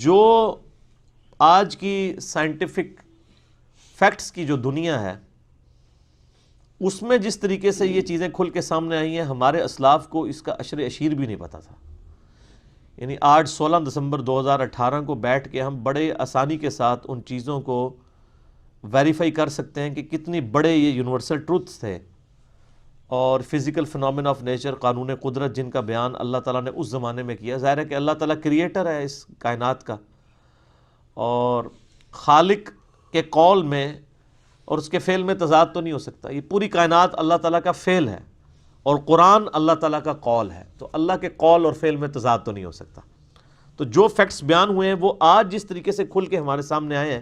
جو آج کی سائنٹیفک فیکٹس کی جو دنیا ہے اس میں جس طریقے سے یہ چیزیں کھل کے سامنے آئی ہیں، ہمارے اسلاف کو اس کا عشر اشیر بھی نہیں پتا تھا. یعنی آج 16 دسمبر 2018 کو بیٹھ کے ہم بڑے آسانی کے ساتھ ان چیزوں کو ویریفائی کر سکتے ہیں کہ کتنی بڑے یہ یونیورسل ٹروتھس تھے اور فزیکل فنومین آف نیچر، قانون قدرت، جن کا بیان اللہ تعالیٰ نے اس زمانے میں کیا. ظاہر ہے کہ اللہ تعالیٰ کریٹر ہے اس کائنات کا، اور خالق کے قول میں اور اس کے فعل میں تضاد تو نہیں ہو سکتا. یہ پوری کائنات اللہ تعالیٰ کا فعل ہے اور قرآن اللہ تعالیٰ کا قول ہے، تو اللہ کے قول اور فعل میں تضاد تو نہیں ہو سکتا. تو جو فیکٹس بیان ہوئے ہیں وہ آج جس طریقے سے کھل کے ہمارے سامنے آئے ہیں،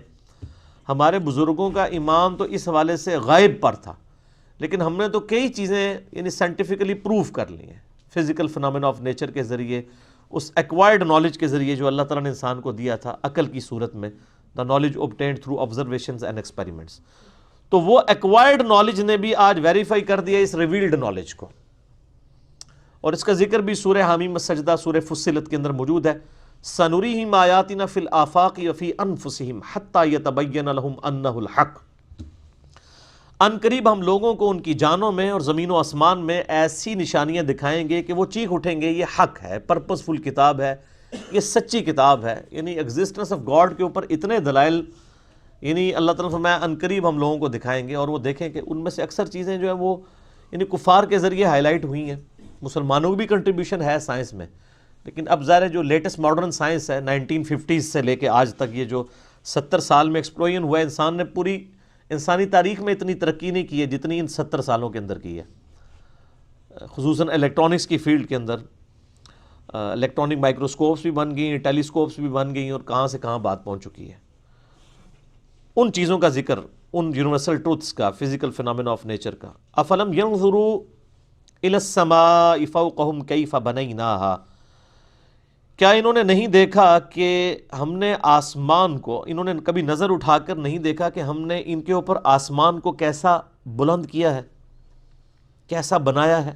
ہمارے بزرگوں کا ایمان تو اس حوالے سے غائب پر تھا، لیکن ہم نے تو کئی چیزیں یعنی سائنٹیفکلی پروف کر لی ہیں فزیکل فنومین آف نیچر کے ذریعے، اس ایکوائرڈ نالج کے ذریعے جو اللہ تعالیٰ نے انسان کو دیا تھا عقل کی صورت میں، the knowledge obtained through observations and experiments. تو وہ ایکوائرڈ نالج نے بھی آج ویریفائی کر دیا اس ریویلڈ نالج کو، اور اس کا ذکر بھی سورہ حامیم السجدہ، سورہ فصلت کے اندر موجود ہے. سَنُرِيهِمْ آيَاتِنَا فِي الْآفَاقِ وَفِي أَنفُسِهِمْ حَتَّى يَتَبَيَّنَ لَهُمْ أَنَّهُ الْحَقُّ. ان قریب ہم لوگوں کو ان کی جانوں میں اور زمین و آسمان میں ایسی نشانیاں دکھائیں گے کہ وہ چیخ اٹھیں گے یہ حق ہے، پرپسفل کتاب ہے، یہ سچی کتاب ہے. یعنی ایگزسٹنس آف گاڈ کے اوپر اتنے دلائل یعنی اللہ تعالیٰ نے فرمایا ان قریب ہم لوگوں کو دکھائیں گے، اور وہ دیکھیں کہ ان میں سے اکثر چیزیں جو ہیں وہ یعنی کفار کے ذریعے ہائی لائٹ ہوئی ہیں. مسلمانوں کی بھی کنٹریبیوشن ہے سائنس میں، لیکن اب ظاہر ہے جو لیٹسٹ ماڈرن سائنس ہے 1950s سے لے کے آج تک، یہ جو 70 سال میں ایکسپلوژن ہوا ہے، انسان نے پوری انسانی تاریخ میں اتنی ترقی نہیں کی ہے جتنی ان 70 سالوں کے اندر کی ہے. خصوصاً الیکٹرانکس کی فیلڈ کے اندر الیکٹرانک مائکروسکوپس بھی بن گئی ہیں، ٹیلیسکوپس بھی بن گئی ہیں، اور کہاں سے کہاں بات پہنچ چکی ہے. ان چیزوں کا ذکر، ان یونیورسل ٹروتھس کا، فزیکل فنومین آف نیچر کا. افلم ينظروا الى السماء فوقهم كيف بنيناها. کیا انہوں نے نہیں دیکھا کہ ہم نے آسمان کو، انہوں نے کبھی نظر اٹھا کر نہیں دیکھا کہ ہم نے ان کے اوپر آسمان کو کیسا بلند کیا ہے، کیسا بنایا ہے.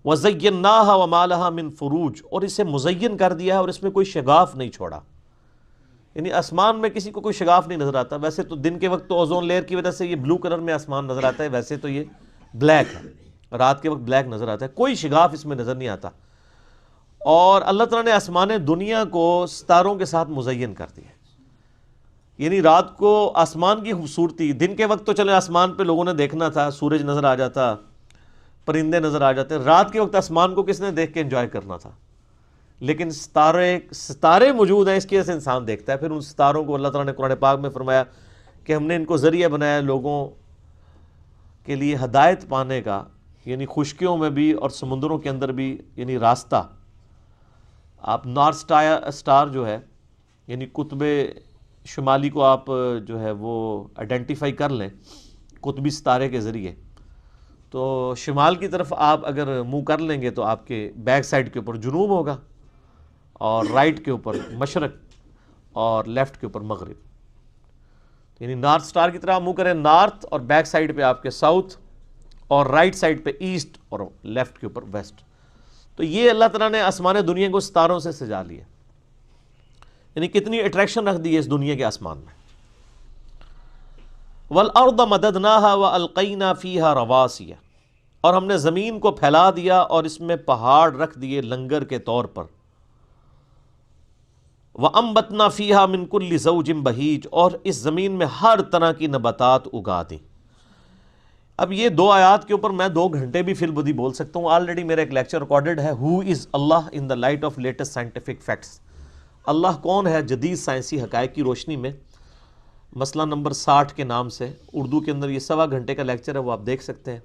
وَزَيَّنَّاهَا وَمَا لَهَا مِن فُرُوجٍ. اور اسے مزین کر دیا ہے اور اس میں کوئی شگاف نہیں چھوڑا. یعنی آسمان میں کسی کو کوئی شگاف نہیں نظر آتا. ویسے تو دن کے وقت تو اوزون لیئر کی وجہ سے یہ بلو کلر میں آسمان نظر آتا ہے، ویسے تو یہ بلیک ہے، رات کے وقت بلیک نظر آتا ہے، کوئی شگاف اس میں نظر نہیں آتا. اور اللہ تعالیٰ نے آسمان دنیا کو ستاروں کے ساتھ مزین کر دیا. یعنی رات کو آسمان کی خوبصورتی، دن کے وقت تو چلے آسمان پہ لوگوں نے دیکھنا تھا، سورج نظر آ جاتا، پرندے نظر آ جاتے، رات کے وقت آسمان کو کس نے دیکھ کے انجوائے کرنا تھا. لیکن ستارے موجود ہیں، اس کی وجہ سے انسان دیکھتا ہے. پھر ان ستاروں کو اللہ تعالیٰ نے قرآن پاک میں فرمایا کہ ہم نے ان کو ذریعہ بنایا لوگوں کے لیے ہدایت پانے کا، یعنی خشکیوں میں بھی اور سمندروں کے اندر بھی، یعنی راستہ. آپ نارتھ سٹار جو ہے، یعنی قطب شمالی کو آپ جو ہے وہ آئیڈینٹیفائی کر لیں قطبی ستارے کے ذریعے، تو شمال کی طرف آپ اگر منہ کر لیں گے تو آپ کے بیک سائڈ کے اوپر جنوب ہوگا، اور رائٹ کے اوپر مشرق، اور لیفٹ کے اوپر مغرب. یعنی نارتھ سٹار کی طرح منہ کریں نارتھ، اور بیک سائڈ پہ آپ کے ساؤتھ، اور رائٹ سائڈ پہ ایسٹ، اور لیفٹ کے اوپر ویسٹ. تو یہ اللہ تعالیٰ نے آسمان دنیا کو ستاروں سے سجا لیا. یعنی کتنی اٹریکشن رکھ دی ہے اس دنیا کے آسمان میں. وَالْأَرْضَ مَدَدْنَاهَا وَأَلْقَيْنَا فِيهَا رَوَاسِيَ. اور ہم نے زمین کو پھیلا دیا اور اس میں پہاڑ رکھ دیے لنگر کے طور پر. وَأَنبَتْنَا فِيهَا مِن كُلِّ زَوْجٍ بَهِيجٍ. اور اس زمین میں ہر طرح کی نباتات اگا دیں. اب یہ دو آیات کے اوپر میں 2 گھنٹے بھی فی البدی بول سکتا ہوں. آلریڈی میرا ایک لیکچر ریکارڈڈ ہے، who is Allah in the light of latest scientific facts. Allah کون ہے جدید سائنسی حقائق کی روشنی میں، مسئلہ نمبر 60 کے نام سے. اردو کے اندر یہ 1.25 گھنٹے کا لیکچر ہے، وہ آپ دیکھ سکتے ہیں.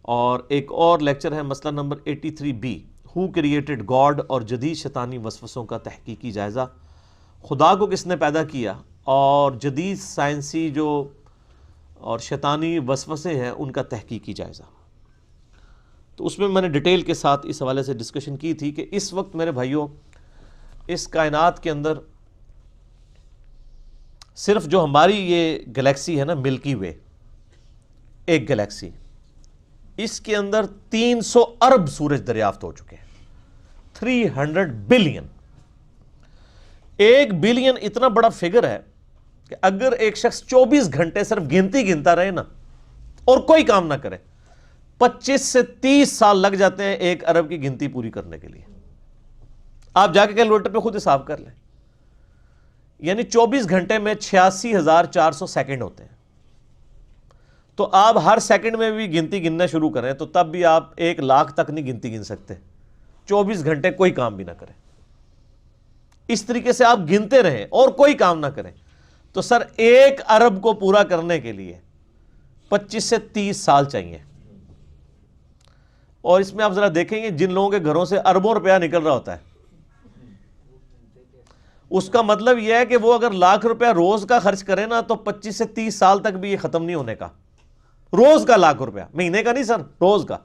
اور ایک اور لیکچر ہے مسئلہ number 83B، who created God, اور جدید شیطانی وسوسوں کا تحقیقی جائزہ. خدا کو کس نے پیدا کیا، اور جدید سائنسی جو اور شیطانی وسوسے ہیں ان کا تحقیقی جائزہ. تو اس میں نے ڈیٹیل کے ساتھ اس حوالے سے ڈسکشن کی تھی کہ اس وقت میرے بھائیوں اس کائنات کے اندر صرف جو ہماری یہ گلیکسی ہے نا، ملکی وے، ایک گلیکسی، اس کے اندر 300 ارب سورج دریافت ہو چکے ہیں. 300 بلین. 1 بلین اتنا بڑا فگر ہے کہ اگر ایک شخص 24 گھنٹے صرف گنتی گنتا رہے نا اور کوئی کام نہ کرے، 25 سے 30 سال لگ جاتے ہیں 1 ارب کی گنتی پوری کرنے کے لیے. آپ جا کے کیلکولیٹر پہ خود حساب کر لیں، یعنی 24 گھنٹے میں 86,400 سیکنڈ ہوتے ہیں. تو آپ ہر سیکنڈ میں بھی گنتی گننا شروع کریں تو تب بھی آپ 1 لاکھ تک نہیں گنتی گن سکتے 24 گھنٹے کوئی کام بھی نہ کریں. اس طریقے سے آپ گنتے رہیں اور کوئی کام نہ کریں تو سر 1 ارب کو پورا کرنے کے لیے 25 سے 30 سال چاہیے. اور اس میں آپ ذرا دیکھیں گے جن لوگوں کے گھروں سے اربوں روپیہ نکل رہا ہوتا ہے، اس کا مطلب یہ ہے کہ وہ اگر لاکھ روپیہ روز کا خرچ کرے نا تو 25 سے 30 سال تک بھی یہ ختم نہیں ہونے کا. روز کا لاکھ روپیہ، مہینے کا نہیں سر، روز کا.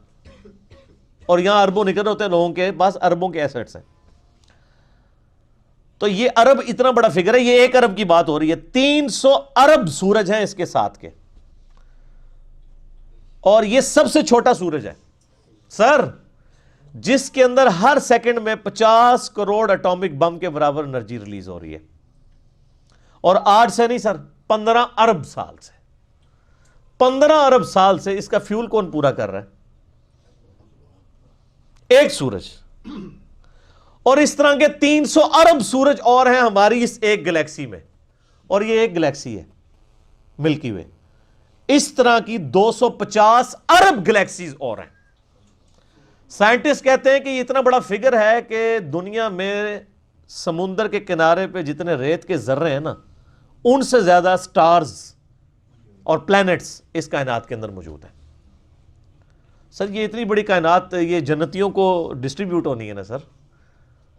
اور یہاں اربوں نکل رہے ہوتے ہیں، لوگوں کے پاس اربوں کے ایسٹس ہیں. تو یہ ارب اتنا بڑا فگر ہے. یہ 1 ارب کی بات ہو رہی ہے، 300 ارب سورج ہیں اس کے ساتھ کے، اور یہ سب سے چھوٹا سورج ہے سر، جس کے اندر ہر سیکنڈ میں 50 کروڑ اٹامک بم کے برابر انرجی ریلیز ہو رہی ہے. اور 8 سے نہیں سر، 15 ارب سال سے، 15 ارب سال سے اس کا فیول کون پورا کر رہا ہے؟ ایک سورج. اور اس طرح کے 300 ارب سورج اور ہیں ہماری اس ایک گلیکسی میں، اور یہ ایک گلیکسی ہے ملکی وے. اس طرح کی 250 ارب گلیکسیز اور ہیں. سائنٹسٹ کہتے ہیں کہ یہ اتنا بڑا فگر ہے کہ دنیا میں سمندر کے کنارے پہ جتنے ریت کے ذرے ہیں نا، ان سے زیادہ سٹارز اور پلینٹس اس کائنات کے اندر موجود ہیں. سر یہ اتنی بڑی کائنات یہ جنتیوں کو ڈسٹریبیوٹ ہونی ہے نا سر.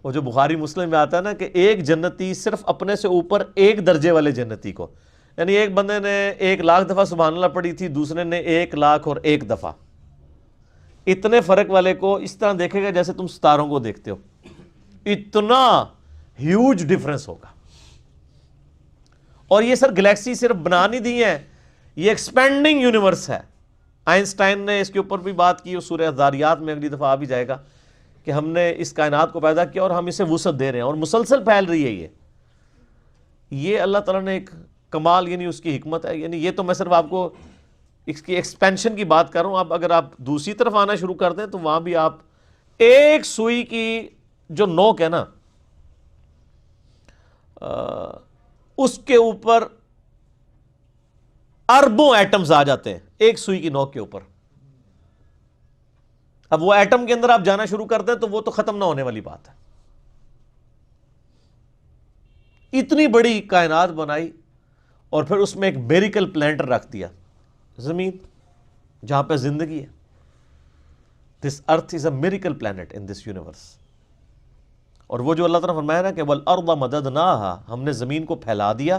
وہ جو بخاری مسلم میں آتا ہے نا کہ ایک جنتی صرف اپنے سے اوپر 1 درجے والے جنتی کو، یعنی ایک بندے نے 1 لاکھ دفعہ سبحان اللہ پڑھی تھی، دوسرے نے 1 لاکھ اور 1 دفعہ، اتنے فرق والے کو اس طرح دیکھے گا جیسے تم ستاروں کو دیکھتے ہو. اتنا ہیوج ڈیفرنس ہوگا. اور یہ سر گلیکسی صرف بنا نہیں دی ہیں، یہ ایکسپینڈنگ یونیورس ہے. آئنسٹائن نے اس کے اوپر بھی بات کی، سورہ ذاریات میں اگلی دفعہ آ بھی جائے گا کہ ہم نے اس کائنات کو پیدا کیا اور ہم اسے وسعت دے رہے ہیں اور مسلسل پھیل رہی ہے. یہ اللہ تعالیٰ نے ایک کمال، یعنی اس کی حکمت ہے. یعنی یہ تو میں صرف آپ کو اس کی ایکسپینشن کی بات کر رہا ہوں. اب اگر آپ دوسری طرف آنا شروع کر دیں تو وہاں بھی آپ ایک سوئی کی جو نوک ہے نا، اس کے اوپر اربوں ایٹمز آ جاتے ہیں ایک سوئی کی نوک کے اوپر. اب وہ ایٹم کے اندر آپ جانا شروع کر دیں تو وہ تو ختم نہ ہونے والی بات ہے. اتنی بڑی کائنات بنائی اور پھر اس میں ایک میریکل پلانٹ رکھ دیا، زمین جہاں پہ زندگی ہے. This earth is a miracle planet in this universe. اور وہ جو اللہ تعالیٰ نے فرمایا نا کہ وَالْأَرْضَ مَدَدْنَاهَا، ہم نے زمین کو پھیلا دیا،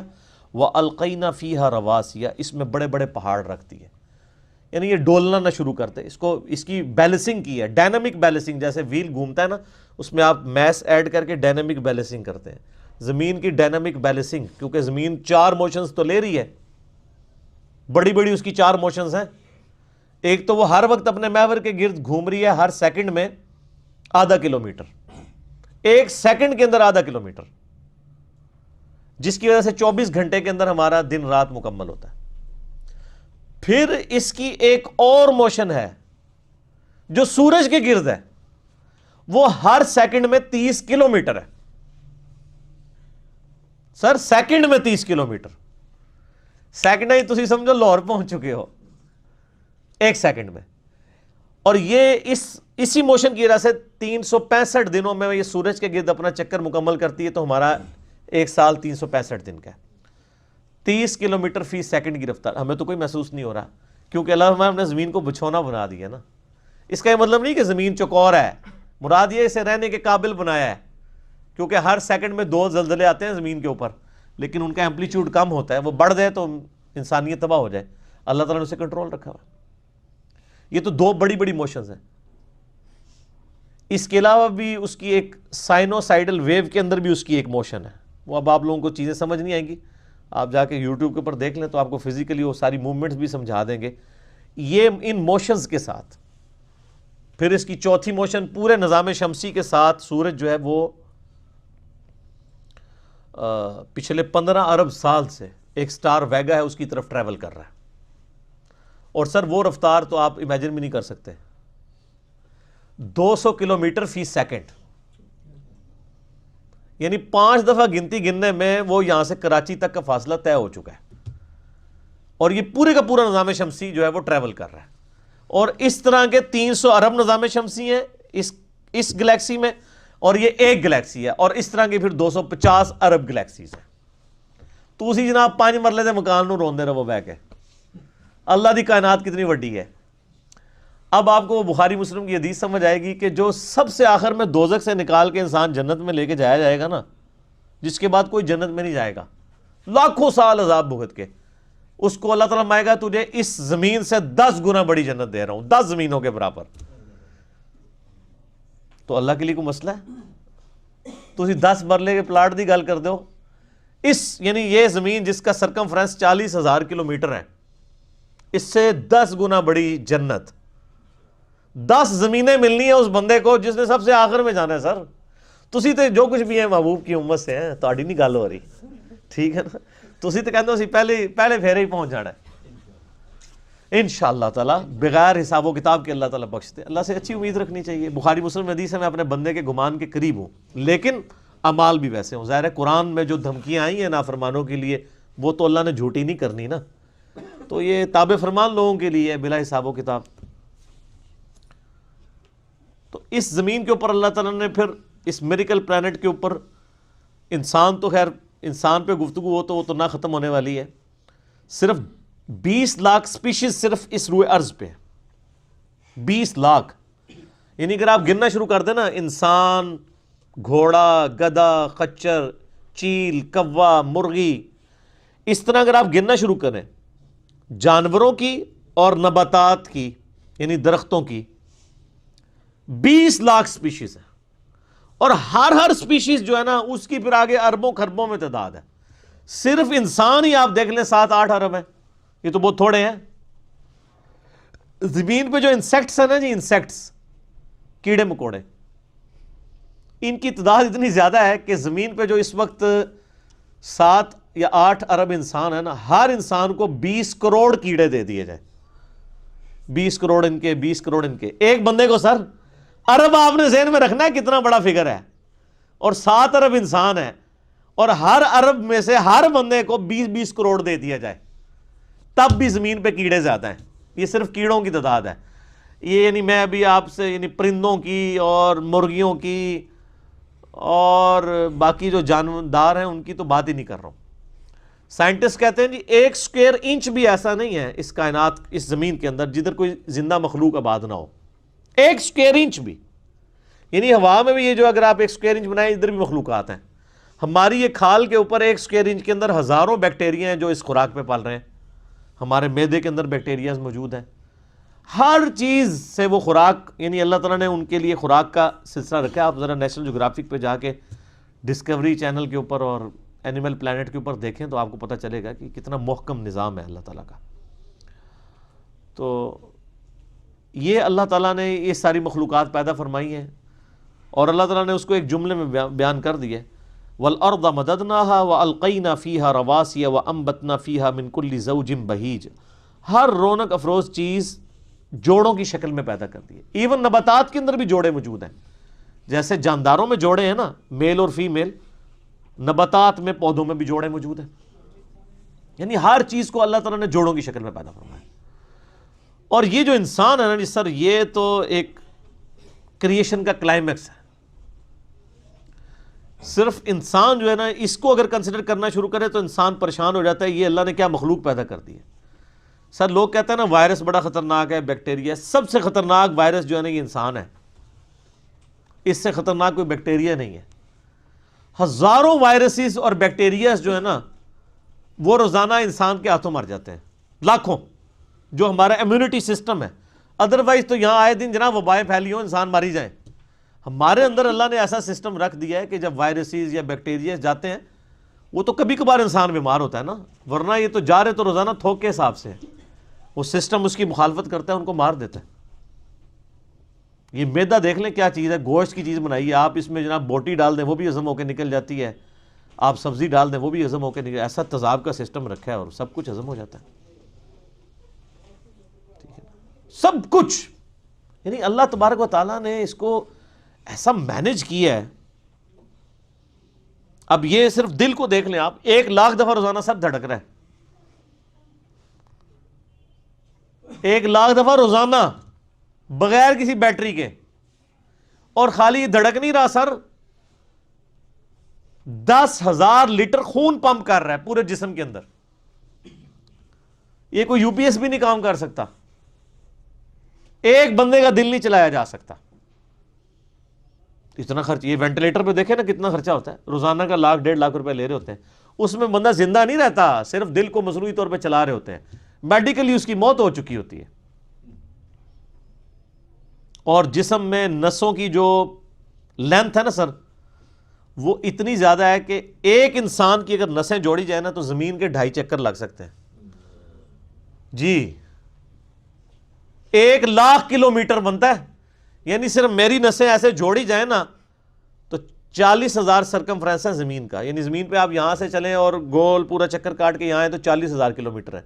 وَأَلْقَيْنَا فِيهَا رَوَاسِيَ، اس میں بڑے بڑے پہاڑ رکھ دیے. یعنی یہ ڈولنا نہ شروع کرتے، اس کی بیلنسنگ کی ہے، ڈائنامک بیلنسنگ. جیسے ویل گھومتا ہے نا، اس میں آپ میس ایڈ کر کے ڈائنامک بیلنسنگ کرتے ہیں. زمین کی ڈائنامک بیلنسنگ، کیونکہ زمین 4 موشنز تو لے رہی ہے، بڑی بڑی اس کی 4 موشنز ہیں. ایک تو وہ ہر وقت اپنے محور کے گرد گھوم رہی ہے، ہر سیکنڈ میں ½ کلومیٹر، 1 سیکنڈ کے اندر ½ کلومیٹر، جس کی وجہ سے 24 گھنٹے کے اندر ہمارا دن رات مکمل ہوتا ہے. پھر اس کی ایک اور موشن ہے جو سورج کے گرد ہے، وہ ہر سیکنڈ میں 30 کلومیٹر ہے. سر سیکنڈ میں 30 کلومیٹر، سیکنڈ ہی تسی سمجھو لاہور پہنچ چکے ہو 1 سیکنڈ میں. اور یہ اسی موشن کی وجہ سے 365 دنوں میں یہ سورج کے گرد اپنا چکر مکمل کرتی ہے. تو ہمارا 1 سال 365 دن کا ہے. 30 کلومیٹر فی سیکنڈ کی رفتار. ہمیں تو کوئی محسوس نہیں ہو رہا کیونکہ اللہ نے زمین کو بچھونا بنا دیا نا. اس کا یہ مطلب نہیں کہ زمین چکور ہے، مراد یہ اسے رہنے کے قابل بنایا ہے. کیونکہ ہر سیکنڈ میں 2 زلزلے آتے ہیں زمین کے اوپر، لیکن ان کا ایمپلیٹیوڈ کم ہوتا ہے. وہ بڑھ جائے تو انسانیت تباہ ہو جائے. اللہ تعالیٰ نے اسے کنٹرول رکھا ہوا. یہ تو 2 بڑی بڑی موشنز ہیں. اس کے علاوہ بھی اس کی ایک سائنوسائیڈل ویو کے اندر بھی اس کی ایک موشن ہے. وہ اب آپ لوگوں کو چیزیں سمجھ نہیں آئیں گی، آپ جا کے یوٹیوب کے اوپر دیکھ لیں تو آپ کو فزیکلی وہ ساری موومنٹس بھی سمجھا دیں گے. یہ ان موشنز کے ساتھ پھر اس کی چوتھی موشن پورے نظام شمسی کے ساتھ سورج جو ہے وہ پچھلے 15 ارب سال سے ایک سٹار ویگا ہے اس کی طرف ٹریول کر رہا ہے، اور سر وہ رفتار تو آپ امیجن بھی نہیں کر سکتے، 200 کلومیٹر فی سیکنڈ، یعنی 5 دفعہ گنتی گننے میں وہ یہاں سے کراچی تک کا فاصلہ طے ہو چکا ہے، اور یہ پورے کا پورا نظام شمسی جو ہے وہ ٹریول کر رہا ہے، اور اس طرح کے 300 ارب نظام شمسی ہیں اس گلیکسی میں، اور یہ ایک گلیکسی ہے، اور اس طرح کی پھر 250 ارب گلیکسیز ہیں۔ تو اسی جناب 5 مرلے دے مکان نو روندے رہو بہ کے، اللہ دی کائنات کتنی وڈی ہے۔ اب آپ کو وہ بخاری مسلم کی حدیث سمجھ آئے گی کہ جو سب سے آخر میں دوزخ سے نکال کے انسان جنت میں لے کے جایا جائے گا نا، جس کے بعد کوئی جنت میں نہیں جائے گا، لاکھوں سال عذاب بھگت کے، اس کو اللہ تعالیٰ مائے گا تجھے اس زمین سے 10 گنا بڑی جنت دے رہا ہوں، 10 زمینوں کے برابر۔ تو اللہ کے لیے کوئی مسئلہ ہے؟ تو اسی 10 مرلے کے پلاٹ دی گل کر دو، یعنی یہ زمین جس کا سرکمفرنس 40,000 کلومیٹر ہے، اس سے 10 گنا بڑی جنت، 10 زمینیں ملنی ہیں اس بندے کو جس نے سب سے آخر میں جانا ہے۔ سر تسی تے جو کچھ بھی ہیں محبوب کی امت سے ہیں، تہاڈی نہیں گل ہو رہی، ٹھیک ہے نا؟ تسی تے کہندے ہو اسی پہلے پھیرے ہی پہنچ جانا ہے انشاءاللہ تعالیٰ، بغیر حساب و کتاب کے اللہ تعالیٰ بخشتے۔ اللہ سے اچھی امید رکھنی چاہیے۔ بخاری مسلم حدیث ہے میں اپنے بندے کے گمان کے قریب ہوں، لیکن اعمال بھی ویسے ہوں۔ ظاہر ہے قرآن میں جو دھمکیاں آئی ہیں نافرمانوں کے لیے، وہ تو اللہ نے جھوٹی نہیں کرنی نا، تو یہ تابع فرمان لوگوں کے لیے ہے بلا حساب و کتاب۔ تو اس زمین کے اوپر اللہ تعالیٰ نے پھر اس میریکل پلانٹ کے اوپر انسان، تو خیر انسان پہ گفتگو ہو تو وہ تو نہ ختم ہونے والی ہے، صرف 20 لاکھ سپیشیز صرف اس روئے ارض پہ، 20 لاکھ، یعنی اگر آپ گننا شروع کر دیں نا، انسان، گھوڑا، گدھا، خچر، چیل، کوا، مرغی، اس طرح اگر آپ گننا شروع کریں جانوروں کی اور نباتات کی، یعنی درختوں کی، 20 لاکھ سپیشیز ہیں، اور ہر سپیشیز جو ہے نا اس کی پھر آگے اربوں خربوں میں تعداد ہے۔ صرف انسان ہی آپ دیکھ لیں 7-8 ارب ہیں، یہ تو بہت تھوڑے ہیں۔ زمین پہ جو انسیکٹس ہیں نا جی، انسیکٹس، کیڑے مکوڑے، ان کی تعداد اتنی زیادہ ہے کہ زمین پہ جو اس وقت 7 یا 8 ارب انسان ہے نا، ہر انسان کو 20 کروڑ کیڑے دے دیے جائے، 20 کروڑ ان کے، 20 کروڑ ان کے، ایک بندے کو۔ سر ارب آپ نے ذہن میں رکھنا ہے کتنا بڑا فگر ہے، اور 7 ارب انسان ہے، اور ہر ارب میں سے ہر بندے کو 20-20 کروڑ دے دیا جائے، تب بھی زمین پہ کیڑے زیادہ ہیں۔ یہ صرف کیڑوں کی تعداد ہے، یہ یعنی میں ابھی آپ سے یعنی پرندوں کی اور مرغیوں کی اور باقی جو جاندار ہیں ان کی تو بات ہی نہیں کر رہا ہوں۔ سائنٹسٹ کہتے ہیں جی 1 اسکوائر انچ بھی ایسا نہیں ہے اس کائنات، اس زمین کے اندر جدھر کوئی زندہ مخلوق آباد نہ ہو، 1 اسکوائر انچ بھی، یعنی ہوا میں بھی یہ جو اگر آپ 1 اسکوائر انچ بنائیں ادھر بھی مخلوقات ہیں۔ ہماری یہ کھال کے اوپر 1 اسکوائر انچ کے اندر ہزاروں بیکٹیریا ہیں جو اس خوراک پہ پال رہے ہیں، ہمارے معدے کے اندر بیکٹیریاز موجود ہیں، ہر چیز سے وہ خوراک، یعنی اللہ تعالیٰ نے ان کے لیے خوراک کا سلسلہ رکھا ہے۔ آپ ذرا نیشنل جغرافک پہ جا کے ڈسکوری چینل کے اوپر اور اینیمل پلانٹ کے اوپر دیکھیں تو آپ کو پتہ چلے گا کہ کتنا محکم نظام ہے اللہ تعالیٰ کا۔ تو یہ اللہ تعالیٰ نے یہ ساری مخلوقات پیدا فرمائی ہیں، اور اللہ تعالیٰ نے اس کو ایک جملے میں بیان کر دیا ہے، وَالْأَرْضَ مَدَدْنَاهَا وَأَلْقَيْنَا فِيهَا رَوَاسِيَ وَأَنبَتْنَا فِيهَا مِنْ كُلِّ زَوْجٍ بَهِيجٍ، ہر رونق افروز چیز جوڑوں کی شکل میں پیدا کر دی ہے۔ ایون نباتات کے اندر بھی جوڑے موجود ہیں، جیسے جانداروں میں جوڑے ہیں نا، میل اور فیمیل، نباتات میں، پودوں میں بھی جوڑے موجود ہیں، یعنی ہر چیز کو اللہ تعالیٰ نے جوڑوں کی شکل میں پیدا فرمایا۔ اور یہ جو انسان ہے نا جی سر، یہ تو ایک کریشن کا کلائمیکس ہے۔ صرف انسان جو ہے نا، اس کو اگر کنسیڈر کرنا شروع کرے تو انسان پریشان ہو جاتا ہے، یہ اللہ نے کیا مخلوق پیدا کر دی ہے۔ سر لوگ کہتے ہیں نا وائرس بڑا خطرناک ہے، بیکٹیریا، سب سے خطرناک وائرس جو ہے نا یہ انسان ہے، اس سے خطرناک کوئی بیکٹیریا نہیں ہے۔ ہزاروں وائرسز اور بیکٹیریاز جو ہے نا وہ روزانہ انسان کے ہاتھوں مر جاتے ہیں، لاکھوں، جو ہمارا امیونٹی سسٹم ہے۔ ادروائز تو یہاں آئے دن جناب وبائیں پھیلی ہوں، انسان ماری جائیں۔ ہمارے اندر اللہ نے ایسا سسٹم رکھ دیا ہے کہ جب وائرسز یا بیکٹیریاز جاتے ہیں وہ تو کبھی کبھار انسان بیمار ہوتا ہے نا، ورنہ یہ تو جا رہے تو روزانہ تھوک کے حساب سے، وہ سسٹم اس کی مخالفت کرتا ہے، ان کو مار دیتا ہے۔ یہ میدا دیکھ لیں کیا چیز ہے، گوشت کی چیز بنائی ہے آپ، اس میں جناب بوٹی ڈال دیں وہ بھی ہضم ہو کے نکل جاتی ہے، آپ سبزی ڈال دیں وہ بھی ہضم ہو کے نہیں، ایسا تذاب کا سسٹم رکھا ہے اور سب کچھ ہضم ہو جاتا ہے، سب کچھ. یعنی اللہ تبارک و تعالیٰ نے اس کو ایسا مینج کیا ہے. اب یہ صرف دل کو دیکھ لیں آپ، 1,00,000 دفعہ روزانہ سر دھڑک رہا ہے، 1,00,000 دفعہ روزانہ بغیر کسی بیٹری کے، اور خالی دھڑک نہیں رہا سر، 10,000 لیٹر خون پمپ کر رہا ہے پورے جسم کے اندر. یہ کوئی یو پی ایس بھی نہیں کام کر سکتا، ایک بندے کا دل نہیں چلایا جا سکتا. اتنا خرچ، یہ وینٹیلیٹر پہ دیکھیں نا کتنا خرچہ ہوتا ہے، روزانہ کا 1,00,000 1,50,000 روپے لے رہے ہوتے ہیں. اس میں بندہ زندہ نہیں رہتا، صرف دل کو مصنوعی طور پہ چلا رہے ہوتے ہیں، میڈیکلی اس کی موت ہو چکی ہوتی ہے. اور جسم میں نسوں کی جو لینتھ ہے نا سر، وہ اتنی زیادہ ہے کہ ایک انسان کی اگر نسیں جوڑی جائیں نا تو زمین کے 2.5 چکر لگ سکتے ہیں. جی 1,00,000 کلومیٹر بنتا ہے. یعنی صرف میری نسیں ایسے جوڑی جائیں نا تو 40,000 سرکمفرنس ہے زمین کا. یعنی زمین پہ آپ یہاں سے چلیں اور گول پورا چکر کاٹ کے یہاں آئیں تو 40,000 کلومیٹر ہے.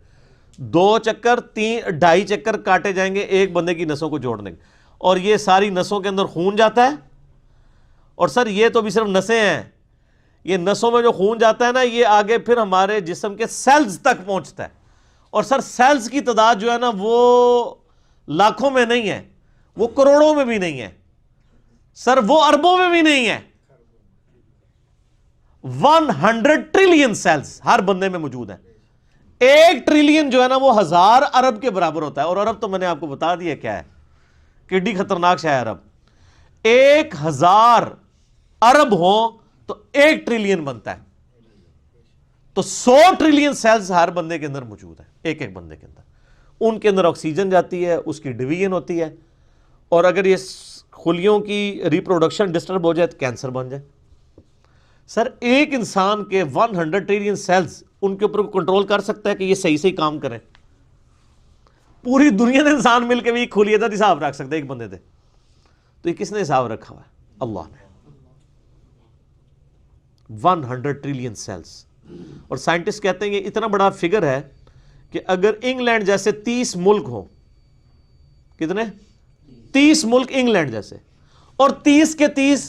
2 چکر 2.5 چکر کاٹے جائیں گے ایک بندے کی نسوں کو جوڑنے کے. اور یہ ساری نسوں کے اندر خون جاتا ہے. اور سر یہ تو بھی صرف نسیں ہیں، یہ نسوں میں جو خون جاتا ہے نا یہ آگے پھر ہمارے جسم کے سیلز تک پہنچتا ہے. اور سر سیلز کی تعداد جو ہے نا وہ لاکھوں میں نہیں ہے، وہ کروڑوں میں بھی نہیں ہے سر، وہ اربوں میں بھی نہیں ہے. 100 ٹریلین سیلز ہر بندے میں موجود ہیں. 1 ٹریلین جو ہے نا وہ 1000 ارب کے برابر ہوتا ہے. اور ارب تو میں نے آپ کو بتا دیا کیا ہے، کڈی خطرناک شے ہے ارب. 1000 ارب ہوں تو 1 ٹریلین بنتا ہے. تو 100 ٹریلین سیلز ہر بندے کے اندر موجود ہیں، ایک ایک بندے کے اندر. ان کے اندر آکسیجن جاتی ہے، اس کی ڈویژن ہوتی ہے، اور اگر یہ خلیوں کی ریپروڈکشن ڈسٹرب ہو جائے تو کینسر بن جائے. سر ایک انسان کے 100 ٹریلین سیلز ان کے اوپر کنٹرول کر سکتا ہے کہ یہ صحیح صحیح کام کریں. پوری دنیا نے انسان مل کے بھی خلیے کا حساب رکھ سکتا ہے ایک بندے دے. تو یہ کس نے حساب رکھا ہوا ہے؟ اللہ نے. 100 ٹریلین سیلز. اور سائنٹسٹ کہتے ہیں کہ اتنا بڑا فگر ہے کہ اگر انگلینڈ جیسے 30 ملک ہوں، کتنے 30 ملک انگلینڈ جیسے، اور 30 کے 30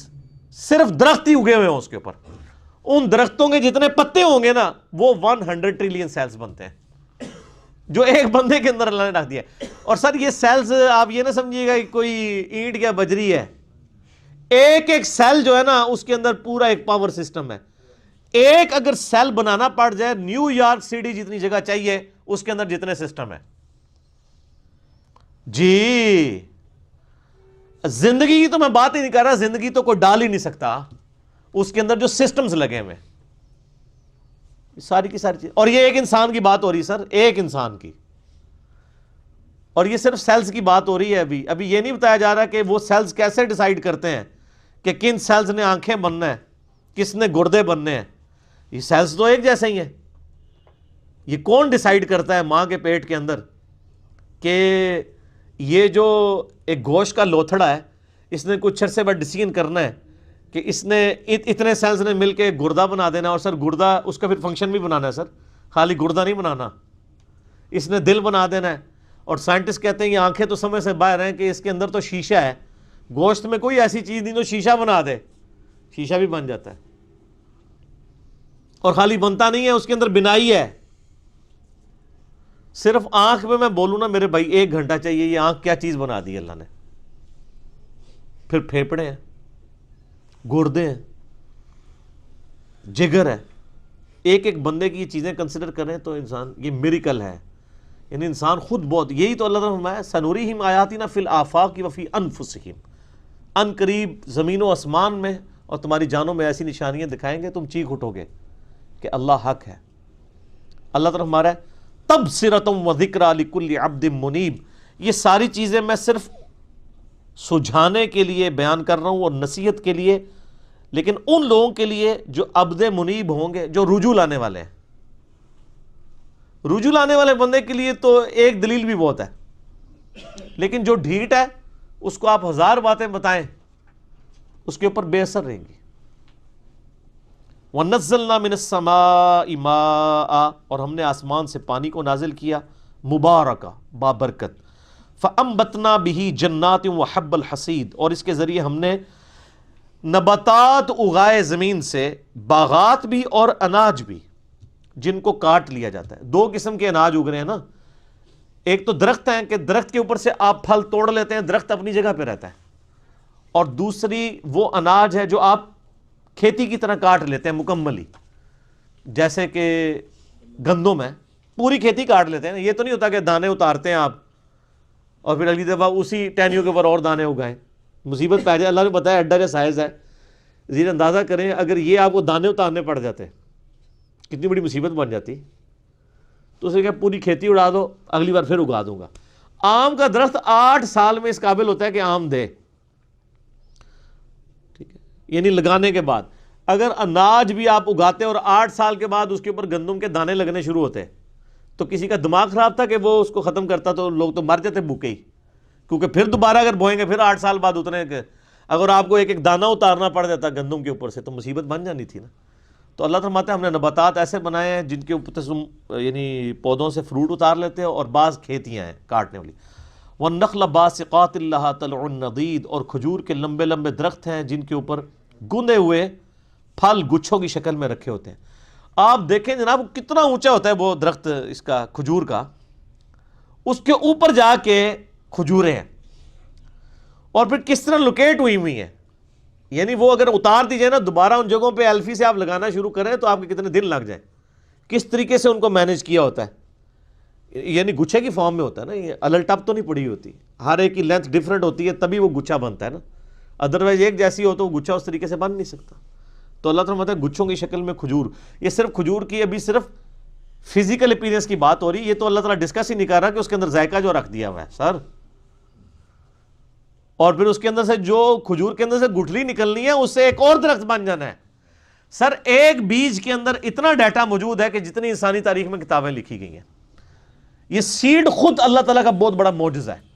صرف درخت ہی اگے ہوئے ہوں اس کے اوپر، ان درختوں کے جتنے پتے ہوں گے نا وہ 100 ٹریلین سیلز بنتے ہیں جو ایک بندے کے اندر اللہ نے رکھ دیا. اور سر یہ سیلز آپ یہ نہ سمجھیے گا کہ کوئی اینٹ یا بجری ہے، ایک ایک سیل جو ہے نا اس کے اندر پورا ایک پاور سسٹم ہے. ایک اگر سیل بنانا پڑ جائے، نیو یارک سٹی جتنی جگہ چاہیے اس کے اندر جتنے سسٹم ہے. جی زندگی کی تو میں بات ہی نہیں کر رہا، زندگی تو کوئی ڈال ہی نہیں سکتا اس کے اندر جو سسٹمز لگے ہوئے ساری کی ساری چیز. اور یہ ایک انسان کی بات ہو رہی سر، ایک انسان کی، اور یہ صرف سیلز کی بات ہو رہی ہے. ابھی یہ نہیں بتایا جا رہا کہ وہ سیلز کیسے ڈیسائیڈ کرتے ہیں کہ کن سیلز نے آنکھیں بننا ہے، کس نے گردے بننے ہیں. یہ سیلز تو ایک جیسے ہی ہیں. یہ کون ڈیسائیڈ کرتا ہے ماں کے پیٹ کے اندر کہ یہ جو ایک گوشت کا لوتھڑا ہے اس نے کچھ عرصے بعد ڈیسیژن کرنا ہے کہ اس نے اتنے سیلز نے مل کے گردہ بنا دینا. اور سر گردہ اس کا پھر فنکشن بھی بنانا ہے سر، خالی گردہ نہیں بنانا، اس نے دل بنا دینا ہے. اور سائنٹسٹ کہتے ہیں یہ آنکھیں تو سمجھ سے باہر ہیں کہ اس کے اندر تو شیشہ ہے. گوشت میں کوئی ایسی چیز نہیں جو شیشہ بنا دے، شیشہ بھی بن جاتا ہے. اور خالی بنتا نہیں ہے، اس کے اندر بنائی ہے. صرف آنکھ میں بولوں نا میرے بھائی 1 گھنٹہ چاہیے. یہ آنکھ کیا چیز بنا دی اللہ نے. پھر پھیپڑے ہیں، گردے ہیں، جگر ہے. ایک ایک بندے کی یہ چیزیں کنسیڈر کریں تو انسان یہ میریکل ہے. یعنی انسان خود بہت، یہی تو اللہ نے فرمایا سنوریہم آیاتنا فی الآفاق وفی انفسہم، ان قریب زمین و آسمان میں اور تمہاری جانوں میں ایسی نشانیاں دکھائیں گے تم چیخ اٹھو گے کہ اللہ حق ہے. اللہ تعالیٰ ہمارا تبصرۃ و ذکریٰ لکل عبد منیب. یہ ساری چیزیں میں صرف سجھانے کے لیے بیان کر رہا ہوں اور نصیحت کے لیے، لیکن ان لوگوں کے لیے جو عبد منیب ہوں گے، جو رجوع لانے والے ہیں. رجوع لانے والے بندے کے لیے تو ایک دلیل بھی بہت ہے، لیکن جو ڈھیٹ ہے اس کو آپ 1000 باتیں بتائیں اس کے اوپر بے اثر رہیں گی. وَنَزَّلْنَا مِنَ السَّمَاءِ مَاءً، اور ہم نے آسمان سے پانی کو نازل کیا، مبارکہ بابرکت، فَأَنبَتْنَا بِهِ جَنَّاتٍ وَحَبَّ الْحَصِيدِ، اور اس کے ذریعے ہم نے نباتات اگائے زمین سے، باغات بھی اور اناج بھی جن کو کاٹ لیا جاتا ہے۔ دو قسم کے اناج اگ رہے ہیں نا، ایک تو درخت ہیں کہ درخت کے اوپر سے آپ پھل توڑ لیتے ہیں، درخت اپنی جگہ پہ رہتا ہے، اور دوسری وہ اناج ہے جو آپ کھیتی کی طرح کاٹ لیتے ہیں مکمل ہی، جیسے کہ گندم ہے، پوری کھیتی کاٹ لیتے ہیں۔ یہ تو نہیں ہوتا کہ دانے اتارتے ہیں آپ اور پھر اگلی دفعہ اسی ٹہنیوں کے اوپر اور دانے اگائیں، مصیبت پہ جائے۔ اللہ نے بتایا اڈا کا سائز ہے، زیر اندازہ کریں اگر یہ آپ کو دانے اتارنے پڑ جاتے کتنی بڑی مصیبت بن جاتی۔ تو اسے کہ پوری کھیتی اڑا دو، اگلی بار پھر اگا دوں گا۔ آم کا درخت 8 سال میں اس قابل ہوتا ہے کہ آم دے، ٹھیک ہے، یعنی لگانے کے بعد۔ اگر اناج بھی آپ اگاتے اور 8 سال کے بعد اس کے اوپر گندم کے دانے لگنے شروع ہوتے تو کسی کا دماغ خراب تھا کہ وہ اس کو ختم کرتا، تو لوگ تو مر جاتے بھوکے ہی، کیونکہ پھر دوبارہ اگر بوئیں گے پھر 8 سال بعد اتنے کہ اگر آپ کو ایک ایک دانہ اتارنا پڑ جاتا گندم کے اوپر سے تو مصیبت بن جانی تھی نا۔ تو اللہ فرماتا ہے ہم نے نباتات ایسے بنائے ہیں جن کے اوپر سے یعنی پودوں سے فروٹ اتار لیتے ہیں، اور بعض کھیتیاں ہیں کاٹنے والی۔ وَالنَّخْلَ بَاسِقَاتٍ لَهَا طَلْعٌ نَضِيدٌ، اور کھجور کے لمبے لمبے درخت ہیں جن کے اوپر گندے ہوئے پھل گچھوں کی شکل میں رکھے ہوتے ہیں۔ آپ دیکھیں جناب کتنا اونچا ہوتا ہے وہ درخت اس کا کھجور کا، اس کے اوپر جا کے کھجوریں ہیں، اور پھر کس طرح لوکیٹ ہوئی ہیں، یعنی وہ اگر اتار دی جائے نا دوبارہ ان جگہوں پہ ایلفی سے آپ لگانا شروع کریں تو آپ کے کتنے دن لگ جائیں، کس طریقے سے ان کو مینیج کیا ہوتا ہے، یعنی گچھے کی فارم میں ہوتا ہے نا، یہ الٹپ تو نہیں پڑی ہوتی، ہر ایک کی لینتھ ڈیفرنٹ ہوتی ہے تبھی وہ گچھا بنتا ہے نا، ادروائز ایک جیسی ہو تو وہ گچھا اس طریقے سے بن نہیں سکتا۔ تو اللہ تعالیٰ فرماتا ہے گچھوں کی شکل میں کھجور۔ یہ صرف کھجور کی ابھی صرف فزیکل اپیرنس کی بات ہو رہی، یہ تو اللہ تعالیٰ ڈسکس ہی نہیں کر رہا کہ اس کے اندر ذائقہ جو رکھ دیا ہوا ہے سر، اور پھر اس کے اندر سے جو کھجور کے اندر سے گٹھلی نکلنی ہے اس سے ایک اور درخت بن جانا ہے۔ سر ایک بیج کے اندر اتنا ڈیٹا موجود ہے کہ جتنی انسانی تاریخ میں کتابیں لکھی گئی ہیں، یہ سیڈ خود اللہ تعالیٰ کا بہت بڑا معجزہ ہے۔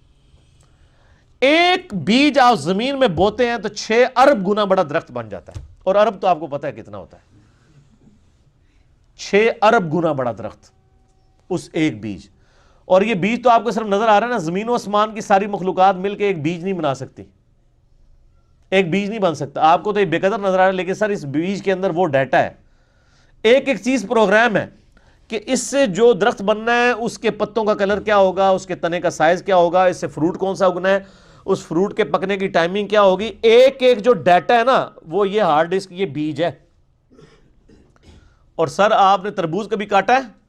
ایک بیج آپ زمین میں بوتے ہیں تو 6 ارب گنا بڑا درخت بن جاتا ہے، اور ارب تو آپ کو پتہ ہے کتنا ہوتا ہے، 6 ارب گنا بڑا درخت اس ایک بیج۔ اور یہ بیج تو آپ کو صرف نظر آ رہا ہے نا، زمین و آسمان کی ساری مخلوقات مل کے ایک بیج نہیں بنا سکتی، ایک بیج نہیں بن سکتا۔ آپ کو تو یہ بے قدر نظر آ رہا ہے، لیکن سر اس بیج کے اندر وہ ڈیٹا ہے، ایک ایک چیز پروگرام ہے کہ اس سے جو درخت بننا ہے اس کے پتوں کا کلر کیا ہوگا، اس کے تنے کا سائز کیا ہوگا، اس سے فروٹ کون سا اگنا ہے، اس فروٹ کے پکنے کی ٹائمنگ کیا ہوگی، ایک ایک جو ڈیٹا ہے نا وہ یہ ہارڈ ڈسک، یہ بیج ہے۔ اور سر آپ نے تربوز کبھی کاٹا ہے؟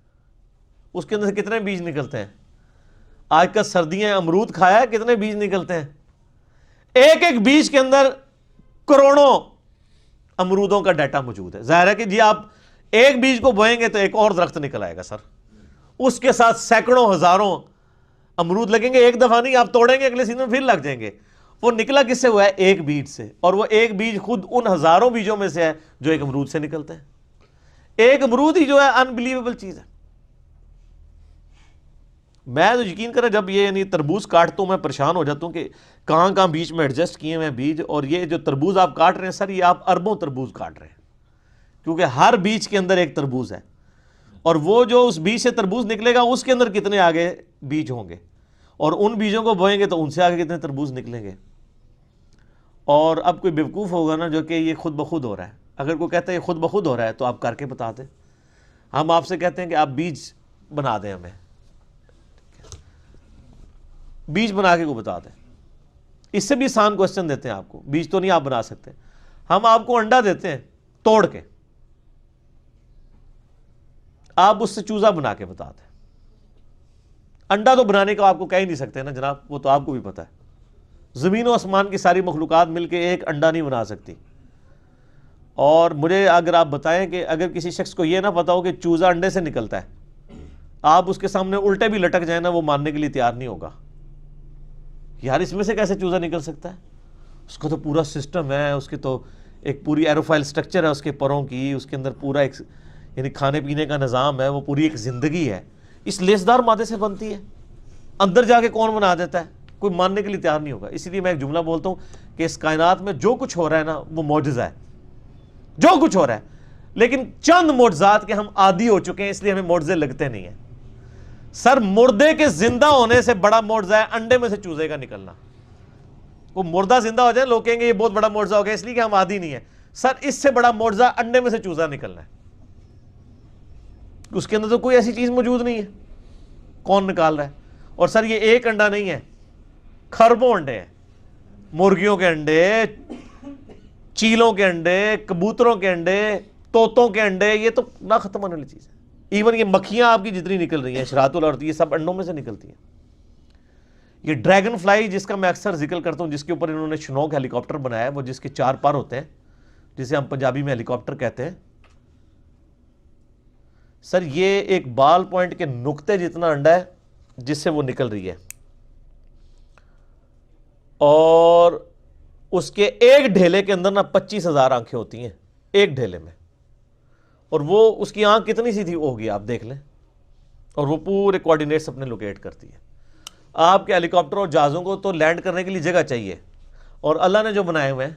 اس کے اندر سے کتنے بیج نکلتے ہیں؟ آج کا سردیاں امرود کھایا ہے، کتنے بیج نکلتے ہیں؟ ایک ایک بیج کے اندر کروڑوں امرودوں کا ڈیٹا موجود ہے۔ ظاہر ہے کہ جی آپ ایک بیج کو بوئیں گے تو ایک اور درخت نکل آئے گا سر، اس کے ساتھ سینکڑوں ہزاروں امرود لگیں گے، ایک دفعہ نہیں، آپ توڑیں گے اگلے سیزن پھر لگ جائیں گے۔ وہ نکلا کس سے ہوا ہے؟ ایک بیج سے، اور وہ ایک بیج خود ان ہزاروں بیجوں میں سے ہے جو ایک امرود سے نکلتے ہیں۔ ایک امرود ہی جو ہے انبلیویبل چیز ہے۔ میں تو یقین کریں جب یہ یعنی تربوز کاٹتا ہوں میں پریشان ہو جاتا ہوں کہ کہاں بیچ میں ایڈجسٹ کیے ہوئے ہیں بیج، اور یہ جو تربوز آپ کاٹ رہے ہیں سر یہ آپ اربوں تربوز کاٹ رہے ہیں، کیونکہ ہر بیج کے اندر ایک تربوز ہے، اور وہ جو اس بیج سے تربوز نکلے گا اس کے اندر کتنے آگے بیج ہوں گے، اور ان بیجوں کو بوئیں گے تو ان سے آگے کتنے تربوز نکلیں گے۔ اور اب کوئی بیوقوف ہوگا نا جو کہ یہ خود بخود ہو رہا ہے، اگر کوئی کہتا ہے یہ خود بخود ہو رہا ہے تو آپ کر کے بتا دیں۔ ہم آپ سے کہتے ہیں کہ آپ بیج بنا دیں، ہمیں بیج بنا کے کو بتا دیں، اس سے بھی آسان کوسچن دیتے ہیں آپ کو، بیج تو نہیں آپ بنا سکتے، ہم آپ کو انڈا دیتے ہیں توڑ کے، آپ اس سے چوزا بنا کے بتا دیں۔ انڈا تو بنانے کا آپ کو کہہ ہی نہیں سکتے نا جناب، وہ تو آپ کو بھی پتا ہے، زمین و آسمان کی ساری مخلوقات مل کے ایک انڈا نہیں بنا سکتی۔ اور مجھے اگر آپ بتائیں کہ اگر کسی شخص کو یہ نہ پتا ہو کہ چوزا انڈے سے نکلتا ہے، آپ اس کے سامنے الٹے بھی لٹک جائیں نا وہ ماننے کے لیے تیار نہیں ہوگا، یار اس میں سے کیسے چوزا نکل سکتا ہے، اس کا تو پورا سسٹم ہے، اس کے تو ایک پوری ایروفائل سٹرکچر ہے اس کے پروں کی، اس کے اندر پورا ایک یعنی کھانے پینے کا نظام ہے، وہ پوری ایک زندگی ہے، اس لیسدار مادے سے بنتی ہے، اندر جا کے کون بنا دیتا ہے، کوئی ماننے کے لیے تیار نہیں ہوگا۔ اسی لیے میں ایک جملہ بولتا ہوں کہ اس کائنات میں جو کچھ ہو رہا ہے نا وہ معجزہ ہے، جو کچھ ہو رہا ہے۔ لیکن چند معجزات کے ہم عادی ہو چکے ہیں، اس لیے ہمیں معجزے لگتے نہیں ہیں۔ سر مردے کے زندہ ہونے سے بڑا معجزہ ہے انڈے میں سے چوزے کا نکلنا۔ وہ مردہ زندہ ہو جائے، لوگ کہیں گے یہ بہت بڑا معجزہ ہو گیا اس لیے کہ ہم عادی نہیں ہیں۔ سر اس سے بڑا معجزہ انڈے میں سے چوزا نکلنا ہے، اس کے اندر تو کوئی ایسی چیز موجود نہیں ہے، کون نکال رہا ہے؟ اور سر یہ ایک انڈا نہیں ہے، خربوں انڈے ہیں، مرغیوں کے انڈے، چیلوں کے انڈے، کبوتروں کے انڈے، طوطوں کے انڈے، یہ تو نہ ختم ہونے والی چیز ہے۔ ایون یہ مکھیاں آپ کی جتنی نکل رہی ہیں شراط الارض، یہ سب انڈوں میں سے نکلتی ہیں۔ یہ ڈریگن فلائی جس کا میں اکثر ذکر کرتا ہوں، جس کے اوپر انہوں نے شنوک ہیلی کاپٹر بنایا ہے، وہ جس کے 4 پر ہوتے ہیں، جسے ہم پنجابی میں ہیلی کاپٹر کہتے ہیں، سر یہ ایک بال پوائنٹ کے نقطے جتنا انڈا ہے جس سے وہ نکل رہی ہے، اور اس کے ایک ڈھیلے کے اندر نا 25,000 آنکھیں ہوتی ہیں ایک ڈھیلے میں، اور وہ اس کی آنکھ کتنی سی تھی ہوگی آپ دیکھ لیں، اور وہ پورے کوآرڈینیٹس اپنے لوکیٹ کرتی ہے۔ آپ کے ہیلی کاپٹر اور جہازوں کو تو لینڈ کرنے کے لیے جگہ چاہیے، اور اللہ نے جو بنائے ہوئے ہیں،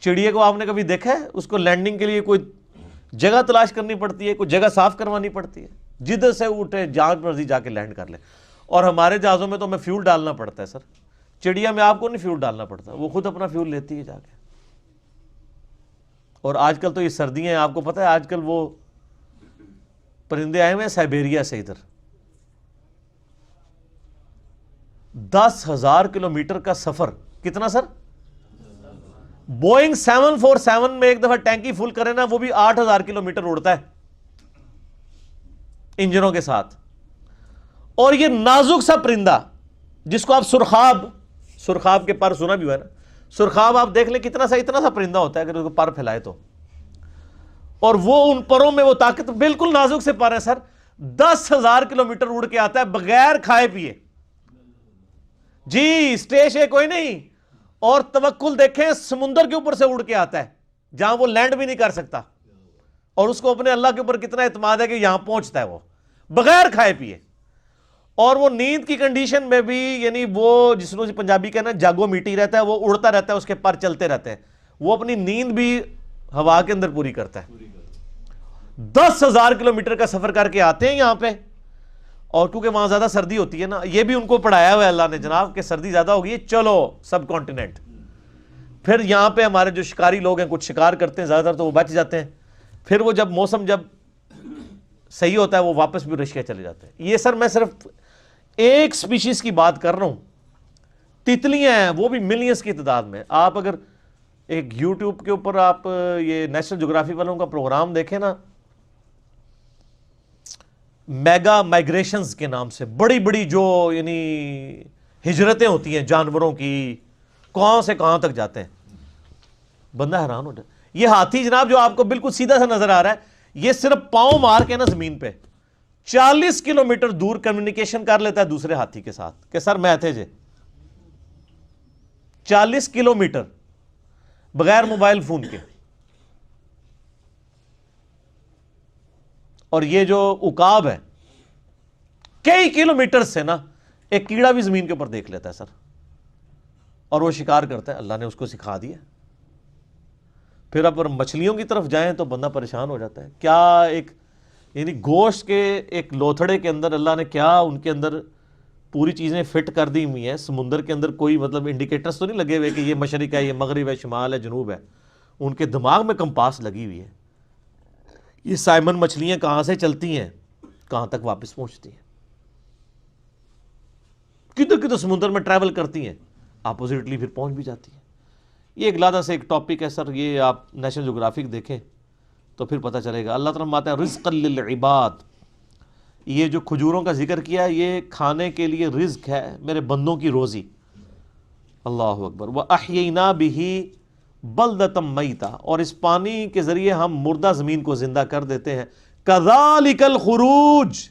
چڑیے کو آپ نے کبھی دیکھا ہے اس کو لینڈنگ کے لیے کوئی جگہ تلاش کرنی پڑتی ہے، کوئی جگہ صاف کروانی پڑتی ہے؟ جدھر سے اٹھے جہاں مرضی جا کے لینڈ کر لے۔ اور ہمارے جہازوں میں تو ہمیں فیول ڈالنا پڑتا ہے سر، چڑیا میں آپ کو نہیں فیول ڈالنا پڑتا، وہ خود اپنا فیول لیتی ہے جا کے۔ اور آج کل تو یہ سردیاں ہیں، آپ کو پتہ ہے آج کل وہ پرندے آئے ہوئے ہیں سائبیریا سے، ادھر 10,000 کلومیٹر کا سفر۔ کتنا سر؟ بوئنگ 747 میں ایک دفعہ ٹینکی فل کرے نا، وہ بھی 8,000 کلومیٹر اڑتا ہے انجنوں کے ساتھ۔ اور یہ نازک سا پرندہ جس کو آپ سرخاب کے پر سنا بھی ہوا ہے نا، سرخاب آپ دیکھ لیں کتنا سا، اتنا سا پرندہ ہوتا ہے اگر اس کو پر پھیلائے تو، اور وہ ان پروں میں وہ طاقت، بالکل نازک سے پر ہے سر، 10,000 کلومیٹر اڑ کے آتا ہے بغیر کھائے پیے جی، اسٹیشن کوئی نہیں۔ اور توکل دیکھیں، سمندر کے اوپر سے اڑ کے آتا ہے جہاں وہ لینڈ بھی نہیں کر سکتا، اور اس کو اپنے اللہ کے اوپر کتنا اعتماد ہے کہ یہاں پہنچتا ہے وہ بغیر کھائے پیے۔ اور وہ نیند کی کنڈیشن میں بھی، یعنی وہ جس کو پنجابی کہنا جاگو میٹی رہتا ہے، وہ اڑتا رہتا ہے، اس کے پر چلتے رہتے ہیں، وہ اپنی نیند بھی ہوا کے اندر پوری کرتا ہے۔ 10,000 کلومیٹر کا سفر کر کے آتے ہیں یہاں پہ، اور کیونکہ وہاں زیادہ سردی ہوتی ہے نا، یہ بھی ان کو پڑھایا ہوا ہے اللہ نے جناب کہ سردی زیادہ ہوگی، چلو سب کانٹیننٹ۔ پھر یہاں پہ ہمارے جو شکاری لوگ ہیں کچھ شکار کرتے ہیں، زیادہ تر تو وہ بچ جاتے ہیں، پھر وہ جب موسم جب صحیح ہوتا ہے وہ واپس بھی رشیا چلے جاتے ہیں۔ یہ سر میں صرف ایک سپیشیز کی بات کر رہا ہوں، تتلیاں ہیں وہ بھی ملینز کی تعداد میں۔ آپ اگر ایک یوٹیوب کے اوپر آپ یہ نیشنل جغرافی والوں کا پروگرام دیکھیں نا، میگا مائگریشنز کے نام سے بڑی بڑی جو یعنی ہجرتیں ہوتی ہیں جانوروں کی، کہاں سے کہاں تک جاتے ہیں، بندہ حیران ہو جائے۔ یہ ہاتھی جناب جو آپ کو بالکل سیدھا سا نظر آ رہا ہے، یہ صرف پاؤں مار کے نا زمین پہ 40 کلومیٹر دور کمیونیکیشن کر لیتا ہے دوسرے ہاتھی کے ساتھ کہ سر میں تھے جے 40 کلومیٹر بغیر موبائل فون کے۔ اور یہ جو عقاب ہے کئی کلومیٹر سے نا ایک کیڑا بھی زمین کے اوپر دیکھ لیتا ہے سر، اور وہ شکار کرتا ہے، اللہ نے اس کو سکھا دیا۔ پھر اگر مچھلیوں کی طرف جائیں تو بندہ پریشان ہو جاتا ہے، کیا ایک یعنی گوشت کے ایک لوتھڑے کے اندر اللہ نے کیا ان کے اندر پوری چیزیں فٹ کر دی ہوئی ہیں۔ سمندر کے اندر کوئی مطلب انڈیکیٹرز تو نہیں لگے ہوئے کہ یہ مشرق ہے، یہ مغرب ہے، شمال ہے، جنوب ہے، ان کے دماغ میں کمپاس لگی ہوئی ہے۔ یہ سائمن مچھلیاں کہاں سے چلتی ہیں، کہاں تک واپس پہنچتی ہیں، کدھر کدھر سمندر میں ٹریول کرتی ہیں، اپوزٹلی پھر پہنچ بھی جاتی ہیں۔ یہ ایک علیحدہ سے ایک ٹاپک ہے سر، یہ آپ نیشنل جغرافک دیکھیں تو پھر پتہ چلے گا۔ اللہ تعالیٰ فرماتا ہے رزقا للعباد، یہ جو کھجوروں کا ذکر کیا یہ کھانے کے لیے رزق ہے، میرے بندوں کی روزی۔ اللہ اکبر۔ وَأَحْيَيْنَا بِهِ بَلْدَةً مَيْتًا، اور اس پانی کے ذریعے ہم مردہ زمین کو زندہ کر دیتے ہیں۔ كَذَلِكَ الْخُرُوجِ،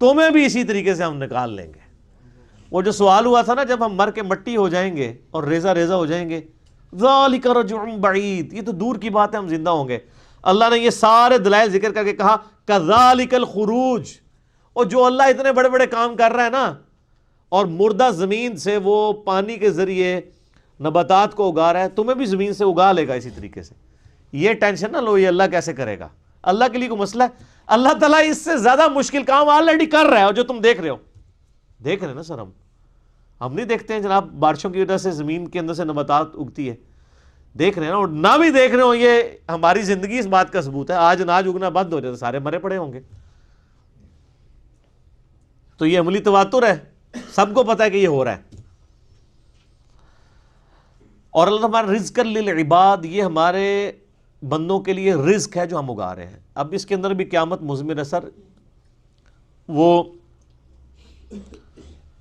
تمہیں بھی اسی طریقے سے ہم نکال لیں گے۔ وہ جو سوال ہوا تھا نا جب ہم مر کے مٹی ہو جائیں گے اور ریزہ ریزہ ہو جائیں گے، ذَلِكَ رَجْعٌ بَعِيدٌ، یہ تو دور کی بات ہے، ہم زندہ ہوں گے۔ اللہ نے یہ سارے دلائل ذکر کر کے کہا كَذَلِكَ الْخُرُوجِ، اور جو اللہ اتنے بڑے بڑے کام کر رہا ہے نا، اور مردہ زمین سے وہ پانی کے ذریعے نباتات کو اگا رہا ہے، تمہیں بھی زمین سے اگا لے گا اسی طریقے سے۔ یہ ٹینشن نہ لو یہ اللہ کیسے کرے گا، اللہ کے لیے کوئی مسئلہ ہے؟ اللہ تعالیٰ اس سے زیادہ مشکل کام آلریڈی کر رہا ہے، اور جو تم دیکھ رہے ہو، دیکھ رہے ہیں نا سر، ہم نہیں دیکھتے ہیں جناب بارشوں کی وجہ سے زمین کے اندر سے نباتات اگتی ہے، دیکھ رہے ہیں نا، اور نہ بھی دیکھ رہے ہو یہ ہماری زندگی اس بات کا ثبوت ہے، آج اناج اگنا بند ہو جائے تو سارے مرے پڑے ہوں گے. تو یہ عملی تواتر ہے، سب کو پتا ہے کہ یہ ہو رہا ہے. اور اللہ ہمارا رزق للعباد، یہ ہمارے بندوں کے لیے رزق ہے جو ہم اگا رہے ہیں. اب اس کے اندر بھی قیامت مضمر ہے سر. وہ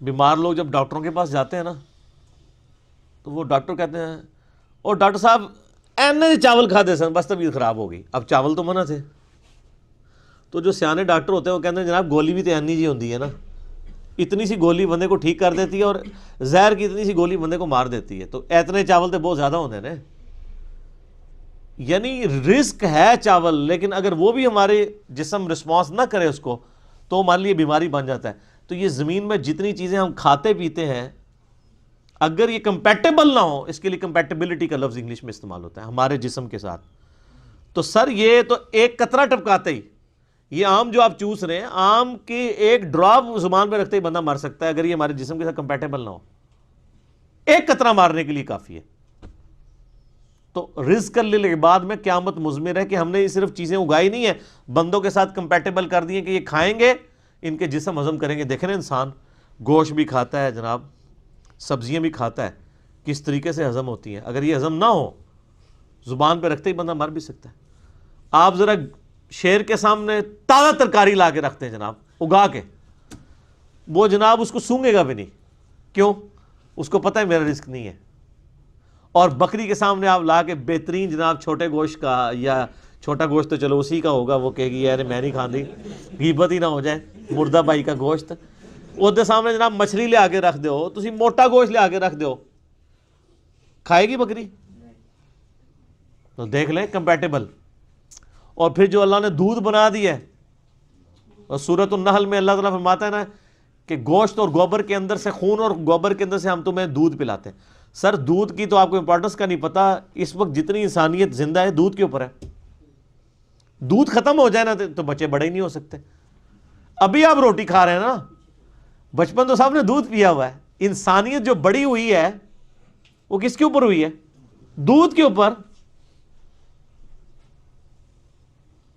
بیمار لوگ جب ڈاکٹروں کے پاس جاتے ہیں نا تو وہ ڈاکٹر کہتے ہیں اور ڈاکٹر صاحب اینے چاول کھا دے سن بس طبیعت خراب ہو گئی. اب چاول تو منع تھے، تو جو سیانے ڈاکٹر ہوتے ہیں وہ کہتے ہیں جناب گولی بھی تو اینی جی ہوتی ہے نا، اتنی سی گولی بندے کو ٹھیک کر دیتی ہے اور زہر کی اتنی سی گولی بندے کو مار دیتی ہے، تو اتنے چاول تو بہت زیادہ ہوتے ہیں. یعنی رزق ہے چاول، لیکن اگر وہ بھی ہمارے جسم رسپانس نہ کرے اس کو تو ہمارے لیے بیماری بن جاتا ہے. تو یہ زمین میں جتنی چیزیں ہم کھاتے پیتے ہیں اگر یہ کمپیٹیبل نہ ہو، اس کے لیے کمپیٹیبلٹی کا لفظ انگلش میں استعمال ہوتا ہے ہمارے جسم کے ساتھ، تو سر یہ تو ایک قطرہ ٹپکاتے ہی، یہ آم جو آپ چوس رہے ہیں، آم کی ایک ڈراپ زبان پہ رکھتے ہی بندہ مر سکتا ہے اگر یہ ہمارے جسم کے ساتھ کمپیٹیبل نہ ہو. ایک قطرہ مارنے کے لیے کافی ہے. تو رزق للعباد میں قیامت مضمر ہے کہ ہم نے یہ صرف چیزیں اگائی نہیں ہیں، بندوں کے ساتھ کمپیٹیبل کر دی ہیں کہ یہ کھائیں گے ان کے جسم ہضم کریں گے. دیکھیں نا انسان گوشت بھی کھاتا ہے جناب، سبزیاں بھی کھاتا ہے، کس طریقے سے ہضم ہوتی ہیں. اگر یہ ہضم نہ ہو زبان پہ رکھتے ہی بندہ مر بھی سکتا ہے. آپ ذرا شیر کے سامنے تازہ ترکاری لا کے رکھتے ہیں جناب اگا کے، وہ جناب اس کو سونگے گا بھی نہیں. کیوں؟ اس کو پتہ ہے میرا رزق نہیں ہے. اور بکری کے سامنے آپ لا کے بہترین جناب چھوٹے گوشت کا، یا چھوٹا گوشت تو چلو اسی کا ہوگا، وہ کہے گی یار میں نہیں کھاندی، غیبت ہی نہ ہو جائے، مردہ بھائی کا گوشت. وہ دے سامنے جناب مچھلی لے آ کے رکھ دو، تسی موٹا گوشت لے آ کے رکھ دو، کھائے گی بکری؟ تو دیکھ لیں کمپیٹیبل. اور پھر جو اللہ نے دودھ بنا دی ہے، اور سورۃ النحل میں اللہ تعالیٰ فرماتا ہے نا کہ گوشت اور گوبر کے اندر سے، خون اور گوبر کے اندر سے ہم تمہیں دودھ پلاتے ہیں. سر دودھ کی تو آپ کو امپورٹنس کا نہیں پتا، اس وقت جتنی انسانیت زندہ ہے دودھ کے اوپر ہے. دودھ ختم ہو جائے نا تو بچے بڑے ہی نہیں ہو سکتے. ابھی آپ روٹی کھا رہے ہیں نا، بچپن تو سب نے دودھ پیا ہوا ہے. انسانیت جو بڑی ہوئی ہے وہ کس کے اوپر ہوئی ہے؟ دودھ کے اوپر.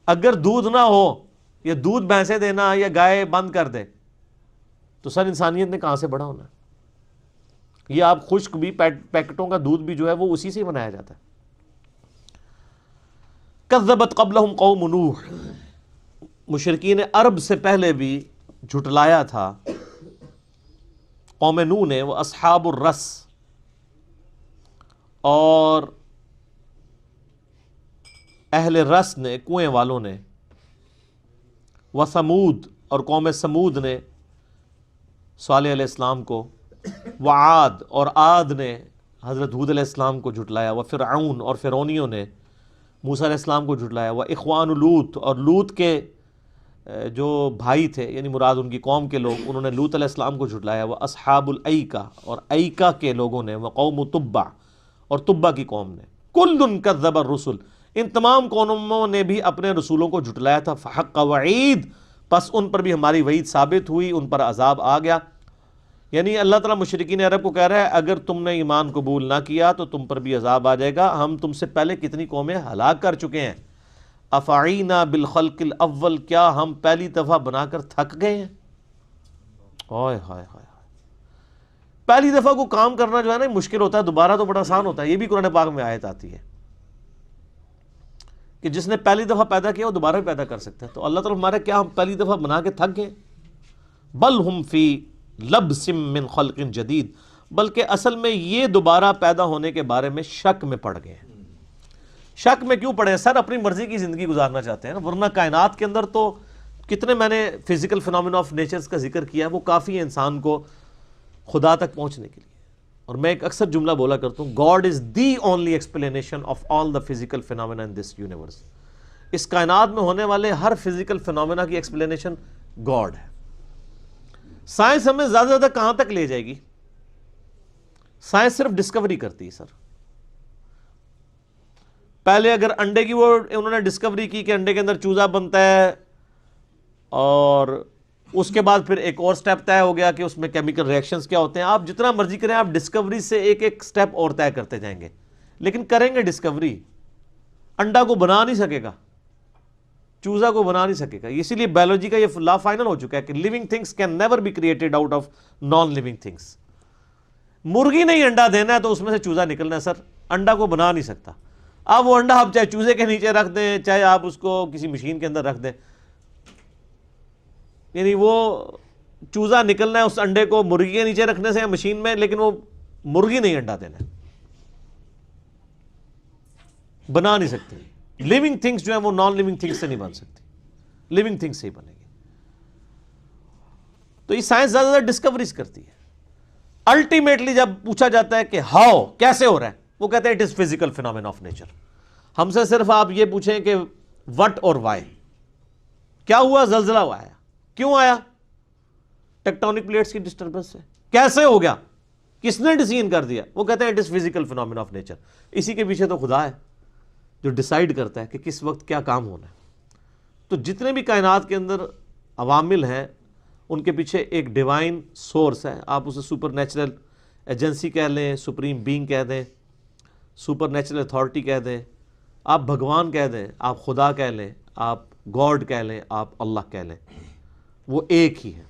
اگر دودھ نہ ہو یا دودھ بھینسیں دینا یا گائے بند کر دے تو سر انسانیت نے کہاں سے بڑا ہونا ہے؟ یہ آپ خشک بھی پیکٹوں کا دودھ بھی جو ہے وہ اسی سے بنایا جاتا ہے. کذبت قبلہم قوم نوح، مشرکین عرب سے پہلے بھی جھٹلایا تھا قوم نوح نے، وہ اصحاب الرس اور اہل رس نے، کنویں والوں نے، وثمود اور قوم سمود نے صالح علیہ السلام کو، وعاد اور عاد نے حضرت ہود علیہ السلام کو جھٹلایا، وفرعون اور فرعونیوں نے موسیٰ علیہ السلام کو جھٹلایا، واخوان لوط اور لوط کے جو بھائی تھے یعنی مراد ان کی قوم کے لوگ، انہوں نے لوط علیہ السلام کو جھٹلایا، واصحاب الایکہ اور ایکہ کے لوگوں نے، وقوم تبع اور تبع کی قوم نے. کل کذب الرسل، ان تمام قوموں نے بھی اپنے رسولوں کو جھٹلایا تھا. فحق وعید، پس ان پر بھی ہماری وعید ثابت ہوئی، ان پر عذاب آ گیا. یعنی اللہ تعالیٰ مشرکین عرب کو کہہ رہا ہے اگر تم نے ایمان قبول نہ کیا تو تم پر بھی عذاب آ جائے گا. ہم تم سے پہلے کتنی قومیں ہلاک کر چکے ہیں. افعینا بالخلق الاول، کیا ہم پہلی دفعہ بنا کر تھک گئے ہیں؟ ہائے ہائے ہائے، پہلی دفعہ کو کام کرنا جو ہے نا مشکل ہوتا ہے، دوبارہ تو بڑا آسان ہوتا ہے. یہ بھی قرآن پاک میں آیت آتی ہے کہ جس نے پہلی دفعہ پیدا کیا وہ دوبارہ بھی پیدا کر سکتا ہے. تو اللہ تعالیٰ ہمارے کیا ہم پہلی دفعہ بنا کے تھک گئے؟ بل ہم فی لبس من خلق جدید، بلکہ اصل میں یہ دوبارہ پیدا ہونے کے بارے میں شک میں پڑ گئے ہیں. شک میں کیوں پڑے ہیں سر؟ اپنی مرضی کی زندگی گزارنا چاہتے ہیں نا، ورنہ کائنات کے اندر تو کتنے، میں نے فزیکل فنامنا آف نیچرز کا ذکر کیا ہے، وہ کافی ہے انسان کو خدا تک پہنچنے کے لیے. اور میں ایک اکثر جملہ بولا کرتا ہوں، God is the only explanation of all the physical phenomena in this universe. اس کائنات میں ہونے والے ہر فزیکل فنامنا کی ایکسپلینیشن گاڈ ہے. سائنس ہمیں زیادہ سے زیادہ کہاں تک لے جائے گی؟ سائنس صرف ڈسکوری کرتی ہے سر. پہلے اگر انڈے کی وہ انہوں نے ڈسکوری کی کہ انڈے کے اندر چوزا بنتا ہے، اور اس کے بعد پھر ایک اور سٹیپ طے ہو گیا کہ اس میں کیمیکل ریئیکشنز کیا ہوتے ہیں. آپ جتنا مرضی کریں، آپ ڈسکوری سے ایک ایک سٹیپ اور طے کرتے جائیں گے، لیکن کریں گے ڈسکوری، انڈا کو بنا نہیں سکے گا، چوزا کو بنا نہیں سکے گا. اسی لیے بایولوجی کا یہ لا فائنل ہو چکا ہے کہ living things can never be created out of non living things. مرغی نہیں انڈا دینا ہے تو اس میں سے چوزا نکلنا ہے سر، انڈا کو بنا نہیں سکتا. اب وہ انڈا آپ چاہے چوزے کے نیچے رکھ دیں، چاہے آپ اس کو کسی مشین کے اندر رکھ دیں، یعنی وہ چوزا نکلنا ہے اس انڈے کو مرغی کے نیچے رکھنے سے یا مشین میں، لیکن وہ مرغی نہیں انڈا دینا ہے، بنا نہیں سکتے. لیونگ تھنگس جو ہیں وہ نان لیونگ تھنگس سے نہیں بن سکتی، لیونگ تھنگس سے ہی بنے گی. تو یہ سائنس زیادہ زیادہ ڈسکوریز کرتی ہے. الٹیمیٹلی جب پوچھا جاتا ہے کہ ہاؤ، کیسے ہو رہا ہے، وہ کہتے ہیں it is physical phenomenon of nature. ہم سے صرف آپ یہ پوچھیں کہ وٹ اور وائی، کیا ہوا، زلزلہ آیا، کیوں آیا، ٹیکٹونک پلیٹس کی ڈسٹربنس سے. کیسے ہو گیا، کس نے ڈیسیژن کر دیا، وہ کہتے ہیں it is physical phenomenon of nature. اسی کے پیچھے تو خدا ہے جو ڈیسائیڈ کرتا ہے کہ کس وقت کیا کام ہونا ہے. تو جتنے بھی کائنات کے اندر عوامل ہیں ان کے پیچھے ایک ڈیوائن سورس ہے. آپ اسے سپر نیچرل ایجنسی کہہ لیں، سپریم بینگ کہہ دیں، سپر نیچرل اتھارٹی کہہ دیں، آپ بھگوان کہہ دیں، آپ خدا کہہ لیں، آپ گاڈ کہہ لیں، آپ اللہ کہہ لیں، وہ ایک ہی ہے.